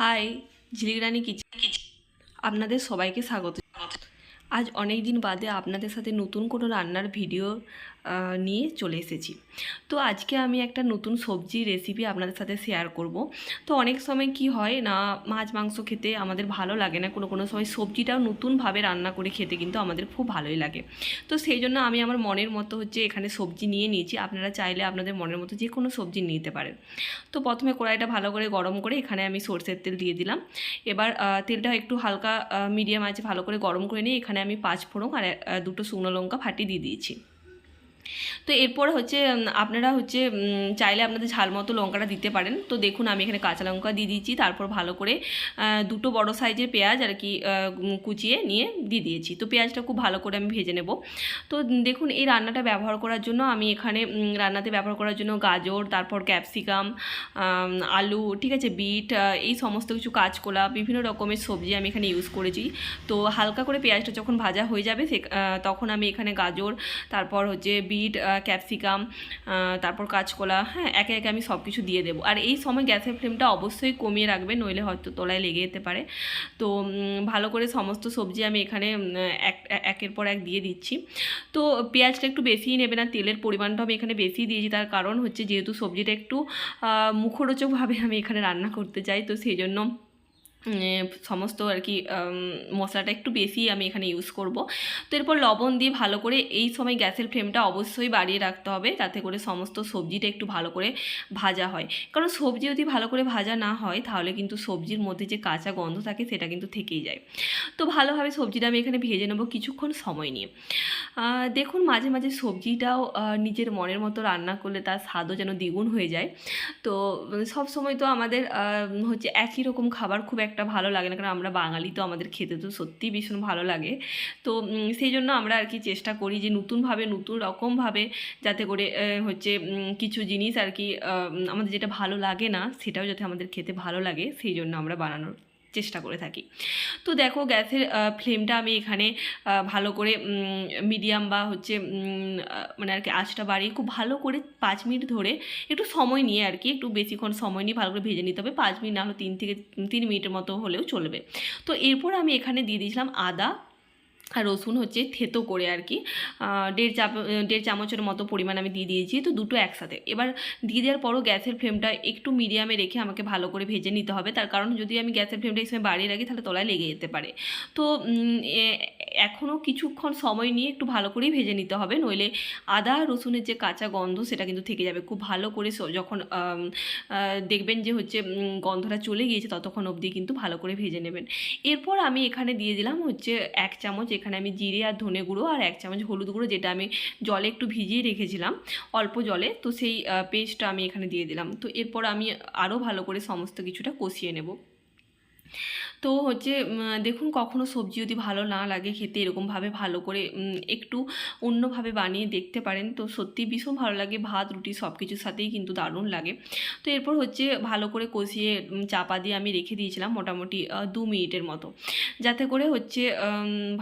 High, ঝিলিক রানী kitchen আপনাদের সবাইকে স্বাগত। আজ অনেক দিন বাদে আপনাদের সাথে নতুন কোনো রান্নার ভিডিও নিয়ে চলে এসেছি। তো আজকে আমি একটা নতুন সবজি রেসিপি আপনাদের সাথে শেয়ার করব। তো অনেক সময় কি হয় না, মাছ মাংস খেতে আমাদের ভালো লাগে না, কোনো সময় সবজিটাও নতুনভাবে রান্না করে খেতে কিন্তু আমাদের খুব ভালোই লাগে। তো সেই জন্য আমি আমার মনের মতো এখানে সবজি নিয়ে নিয়েছি। আপনারা চাইলে আপনাদের মনের মতো যে কোনো সবজি নিতে পারেন। তো প্রথমে কড়াইটা ভালো করে গরম করে এখানে আমি সরষের তেল দিয়ে দিলাম। এবার তেলটা একটু হালকা মিডিয়াম আছে ভালো করে গরম করে নিয়ে এখানে আমি 5 ফোড়ন আর দুটো শুকনো লঙ্কা ফাটিয়ে দিয়ে দিয়েছি। তো এরপর আপনারা চাইলে আপনাদের ঝাল মতো লঙ্কাটা দিতে পারেন। তো দেখুন আমি এখানে কাঁচা লঙ্কা দিয়ে দিয়েছি, তারপর ভালো করে দুটো বড় সাইজের পেঁয়াজ আর কি কুচিয়ে নিয়ে দিয়ে দিয়েছি। তো পেঁয়াজটা খুব ভালো করে আমি ভেজে নেব। তো দেখুন এই রান্নাটা ব্যবহার করার জন্য আমি এখানে রান্নাতে ব্যবহার করার জন্য গাজর, তারপর ক্যাপসিকাম, আলু, ঠিক আছে, বিট, এই সমস্ত কিছু কাঁচকলা, বিভিন্ন রকমের সবজি আমি এখানে ইউজ করেছি। তো হালকা করে পেঁয়াজটা যখন ভাজা হয়ে যাবে তখন আমি এখানে গাজর, তারপর বিট, ক্যাপসিকাম, তারপর কাঁচকলা, হ্যাঁ, একে একে আমি সব কিছু দিয়ে দেবো। আর এই সময় গ্যাসের ফ্লেমটা অবশ্যই কমিয়ে রাখবে, নইলে হয়তো তলায় লেগে যেতে পারে। তো ভালো করে সমস্ত সবজি আমি এখানে একের পর এক দিয়ে দিচ্ছি। তো পেঁয়াজটা একটু বেশিই নেবে না, তেলের পরিমাণটা আমি এখানে বেশি দিয়েছি। তার কারণ যেহেতু সবজিটা একটু মুখরোচকভাবে আমি এখানে রান্না করতে চাই, তো সেই জন্য সমস্ত আর কি মশলাটা একটু বেশি আমি এখানে ইউজ করব। তো এরপর লবণ দিয়ে ভালো করে এই সময় গ্যাসের ফ্লেমটা অবশ্যই বাড়িয়ে রাখতে হবে, যাতে করে সমস্ত সবজিটা একটু ভালো করে ভাজা হয়। কারণ সবজি যদি ভালো করে ভাজা না হয় তাহলে কিন্তু সবজির মধ্যে যে কাঁচা গন্ধ থাকে সেটা কিন্তু থেকেই যায়। তো ভালোভাবে সবজিটা আমি এখানে ভেজে নেবো কিছুক্ষণ সময় নিয়ে। দেখুন মাঝে মাঝে সবজিটাও নিজের মনের মতো রান্না করলে তার স্বাদও যেন দ্বিগুণ হয়ে যায়। তো সব সময় তো আমাদের একই রকম খাবার খুব একটা ভালো লাগে না, কারণ আমরা বাঙালি, তো আমাদের খেতে তো সত্যিই ভীষণ ভালো লাগে। তো সেই জন্য আমরা আর কি চেষ্টা করি যে নতুনভাবে নতুন রকমভাবে যাতে করে কিছু জিনিস আর কি আমাদের যেটা ভালো লাগে না সেটাও যাতে আমাদের খেতে ভালো লাগে, সেই জন্য আমরা বানানোর চেষ্টা করে থাকি। তো দেখো গ্যাসের ফ্লেমটা আমি এখানে ভালো করে মিডিয়াম বা মানে আর কি আঁচটা বাড়িয়ে খুব ভালো করে 5 মিনিট ধরে একটু সময় নিয়ে আর কি একটু বেশিক্ষণ সময় নিয়ে ভালো করে ভেজে নিতে হবে। 5 মিনিট না হলে 3 মিনিটের মতো হলেও চলবে। তো এরপর আমি এখানে দিয়ে দিয়েছিলাম আদা আর রসুন থেতো করে আর কি 1.5 চামচের মতো পরিমাণ আমি দিয়ে দিয়েছি। তো দুটো একসাথে এবার দিয়ে দেওয়ার পরও গ্যাসের ফ্লেমটা একটু মিডিয়ামে রেখে আমাকে ভালো করে ভেজে নিতে হবে। তার কারণ যদি আমি গ্যাসের ফ্লেমটা এই সময় বাড়িয়ে রাখি তাহলে তলায় লেগে যেতে পারে। তো এখনও কিছুক্ষণ সময় নিয়ে একটু ভালো করেই ভেজে নিতে হবে, নইলে আদা রসুনের যে কাঁচা গন্ধ সেটা কিন্তু থেকে যাবে। খুব ভালো করে যখন দেখবেন যে গন্ধটা চলে গিয়েছে ততক্ষণ অবধি কিন্তু ভালো করে ভেজে নেবেন। এরপর আমি এখানে দিয়ে দিলাম 1 চামচ এখানে আমি জিরে আর ধনে গুঁড়ো, আর 1 চামচ হলুদ গুঁড়ো, যেটা আমি জলে একটু ভিজিয়ে রেখেছিলাম অল্প জলে। তো সেই পেস্টটা আমি এখানে দিয়ে দিলাম। তো এরপর আমি আরও ভালো করে সমস্ত কিছুটা কষিয়ে নেব। তো দেখুন কখনো সবজি যদি ভালো না লাগে খেতে, এরকমভাবে ভালো করে একটু অন্যভাবে বানিয়ে দেখতে পারেন। তো সত্যি ভীষণ ভালো লাগে, ভাত রুটি সব কিছুর সাথেই কিন্তু দারুণ লাগে। তো এরপর ভালো করে কষিয়ে চাপা দিয়ে আমি রেখে দিয়েছিলাম মোটামুটি 2 মিনিটের মতো, যাতে করে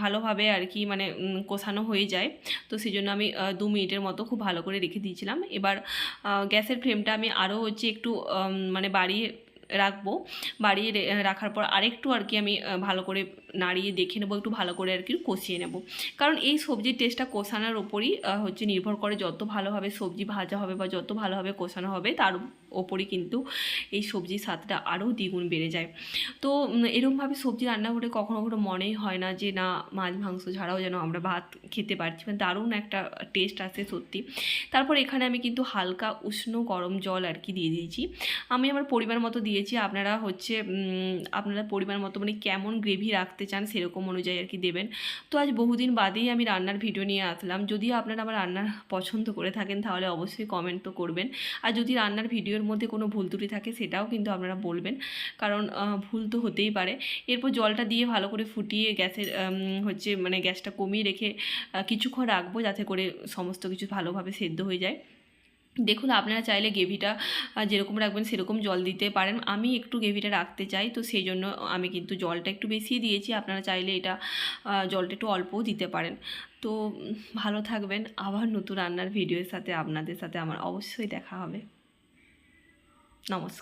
ভালোভাবে আর কি মানে কষানো হয়ে যায়। তো সেই জন্য আমি 2 মিনিটের মতো খুব ভালো করে রেখে দিয়েছিলাম। এবার গ্যাসের ফ্লেমটা আমি আরও একটু মানে বাড়িয়ে রাখবো। বাড়িয়ে রাখার পর আরেকটু আর কি আমি ভালো করে নাড়িয়ে দেখে নেবো, একটু ভালো করে আর কি কষিয়ে নেব। কারণ এই সবজির টেস্টটা কষানোর ওপরই নির্ভর করে। যত ভালোভাবে সবজি ভাজা হবে বা যত ভালোভাবে কষানো হবে তার ওপরই কিন্তু এই সবজির স্বাদটা আরও দ্বিগুণ বেড়ে যায়। তো এরকমভাবে সবজি রান্না করে কখনো কখনো মনেই হয় না যে না, মাছ মাংস ছাড়াও যেন আমরা ভাত খেতে পারছি, মানে দারুণ একটা টেস্ট আসে সত্যি। তারপর এখানে আমি কিন্তু হালকা উষ্ণ গরম জল আর কি দিয়ে দিয়েছি। আমি আমার পরিমাণ মতো দিয়েছি, আপনারা আপনারা পরিমাণ মতো মানে কেমন গ্রেভি রাখতে চান সেরকম অনুযায়ী আর কি দেবেন। তো আজ বহুদিন বাদেই আমি রান্নার ভিডিও নিয়ে আসলাম। যদি আপনারা আমার রান্নার পছন্দ করে থাকেন তাহলে অবশ্যই কমেন্ট তো করবেন। আর যদি রান্নার ভিডিওর মধ্যে কোনো ভুল ত্রুটি থাকে সেটাও কিন্তু আপনারা বলবেন, কারণ ভুল তো হতেই পারে। এরপর জলটা দিয়ে ভালো করে ফুটিয়ে গ্যাসের মানে গ্যাসটা কমিয়ে রেখে কিছুক্ষণ রাখবো, যাতে করে সমস্ত কিছু ভালোভাবে সেদ্ধ হয়ে যায়। দেখুন আপনারা চাইলে গ্রেভিটা যেরকম রাখবেন সেরকম জল দিতে পারেন। আমি একটু গ্রেভিটা রাখতে চাই, তো সেই জন্য আমি কিন্তু জলটা একটু বেশি দিয়েছি। আপনারা চাইলে এটা জলটা একটু অল্পও দিতে পারেন। তো ভালো থাকবেন। আবার নতুন রান্নার ভিডিওর সাথে আপনাদের সাথে আমার অবশ্যই দেখা হবে। নমস্কার।